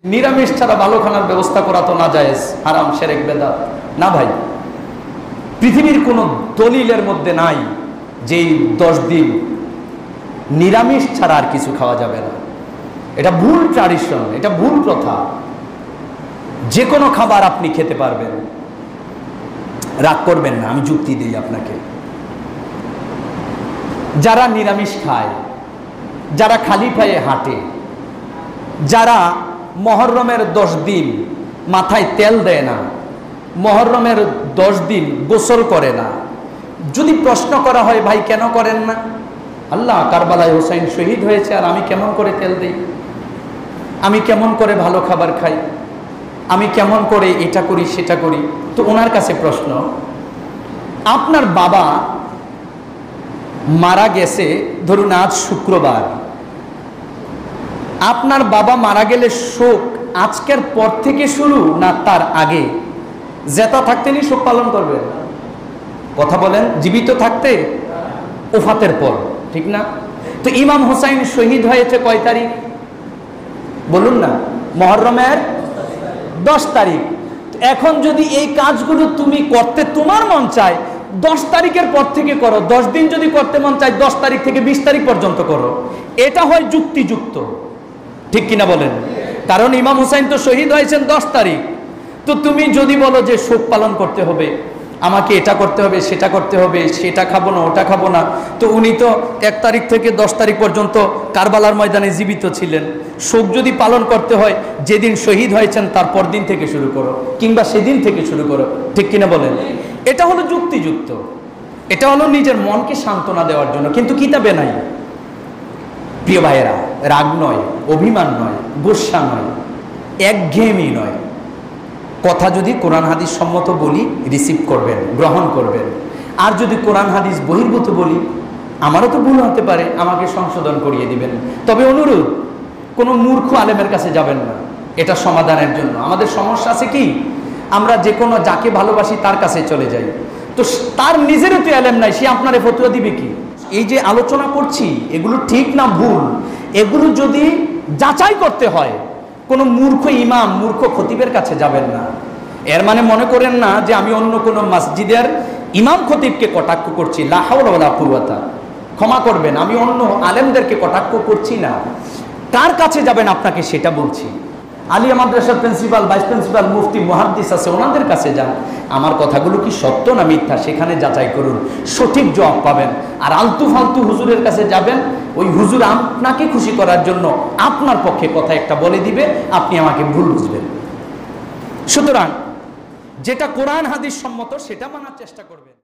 নিরামিষ ছাড়া ভালো খানার ব্যবস্থা করা তো না জায়েজ, হারাম, শিরক, বেদাত। না ভাই, পৃথিবীর কোনো দলিলের মধ্যে নাই যে 10 দিন নিরামিষ ছাড়া আর কিছু খাওয়া যাবে না। এটা ভুল ট্র্যাডিশন, এটা ভুল প্রথা। যে কোনো খাবার আপনি খেতে পারবেন, রাগ করবেন না, আমি যুক্তি দিই আপনাকে। যারা নিরামিষ খায়, যারা খালি পায়ে হাঁটে, যারা মহররমের 10 দিন মাথায় তেল দেয় না, মহররমের 10 দিন গোসল করে না, যদি প্রশ্ন করা হয় ভাই কেন করেন না, আল্লাহ কারবালায় হোসেন শহীদ হয়েছে আর আমি কেমন করে তেল দিই, আমি কেমন করে ভালো খাবার খাই, আমি কেমন করে এটা করি সেটা করি। তো ওনার কাছে প্রশ্ন, আপনার বাবা মারা গেছে, ধরুন আজ শুক্রবার, আপনার বাবা মারা গেলে শোক আজকের পর থেকে শুরু না তার আগে? জেতা থাকতেনি শোক পালন করবেন? কথা বলেন, জীবিত থাকতে ওফাতের পর, ঠিক না? তো ইমাম হুসাইন শহীদ হয়েছে কয় তারিখ বলুন না? মহররমের 10 তারিখ। এখন যদি এই কাজগুলো তুমি করতে তোমার মন চায়, 10 তারিখের পর থেকে করো। 10 দিন যদি করতে মন চায় 10 তারিখ থেকে 20 তারিখ পর্যন্ত করো। এটা হয় যুক্তিযুক্ত, ঠিক কিনা বলেন? কারণ ইমাম হুসাইন তো শহীদ হয়েছেন 10 তারিখ। তো তুমি যদি বলো যে শোক পালন করতে হবে, আমাকে এটা করতে হবে, সেটা করতে হবে, সেটা খাবো না, ওটা খাবো না, তো উনি তো 1 তারিখ থেকে 10 তারিখ পর্যন্ত কারবালার ময়দানে জীবিত ছিলেন। শোক যদি পালন করতে হয় যেদিন শহীদ হয়েছেন তারপর দিন থেকে শুরু করো, কিংবা সেদিন থেকে শুরু করো, ঠিক কিনা বলেন? এটা হলো যুক্তিযুক্ত, এটা হলো নিজের মনকে সান্ত্বনা দেওয়ার জন্য, কিন্তু কিতাবে নাই। প্রিয় ভাইয়েরা, রাগ নয়, অভিমান নয়, গোসা নয়, একঘেয়েমি নয়। কথা যদি কোরআন হাদিস সম্মত বলি রিসিভ করবেন, গ্রহণ করবেন। আর যদি কোরআন হাদিস বহির্ভূত বলি, আমারও তো ভুল হতে পারে, আমাকে সংশোধন করিয়ে দিবেন। তবে অনুরোধ, কোনো মূর্খ আলেমের কাছে যাবেন না এটা সমাধানের জন্য। আমাদের সমস্যা আছে কি, আমরা যে কোনো যাকে ভালোবাসি তার কাছে চলে যাই, তো তার নিজেরও তো আলেম নাই, সে আপনারে ফতোয়া দিবে কি? এই যে আলোচনা করছি এগুলো ঠিক না ভুল, এগুলো যদি যাচাই করতে হয় কোনো মূর্খ ইমাম, মূর্খ খতিবের কাছে যাবেন না। এর মানে মনে করেন না যে আমি অন্য কোনো মসজিদের ইমাম খতিবকে কটাক্ষ করছি, লা হাওলা ওয়ালা কুওয়াতা, ক্ষমা করবেন, আমি অন্য আলেমদেরকে কটাক্ষ করছি না। কার কাছে যাবেন আপনাকে সেটা বলছি। আলিয়া মাদ্রাসার প্রিন্সিপাল, ভাইস প্রিন্সিপাল, মুফতি, মুহাদ্দিস আছে, ওনাদের কাছে যান। আমার কথাগুলো কি সত্য না মিথ্যা সেখানে যাচাই করুন, সঠিক জবাব পাবেন। আর আলতু ফালতু হুজুরের কাছে যাবেন, ওই হুজুর আপনাকে খুশি করার জন্য আপনার পক্ষে কথা একটা বলে দিবে, আপনি আমাকে ভুল বুঝবেন। সুতরাং যেটা কোরআন হাদিস সম্মত সেটা মানার চেষ্টা করবেন।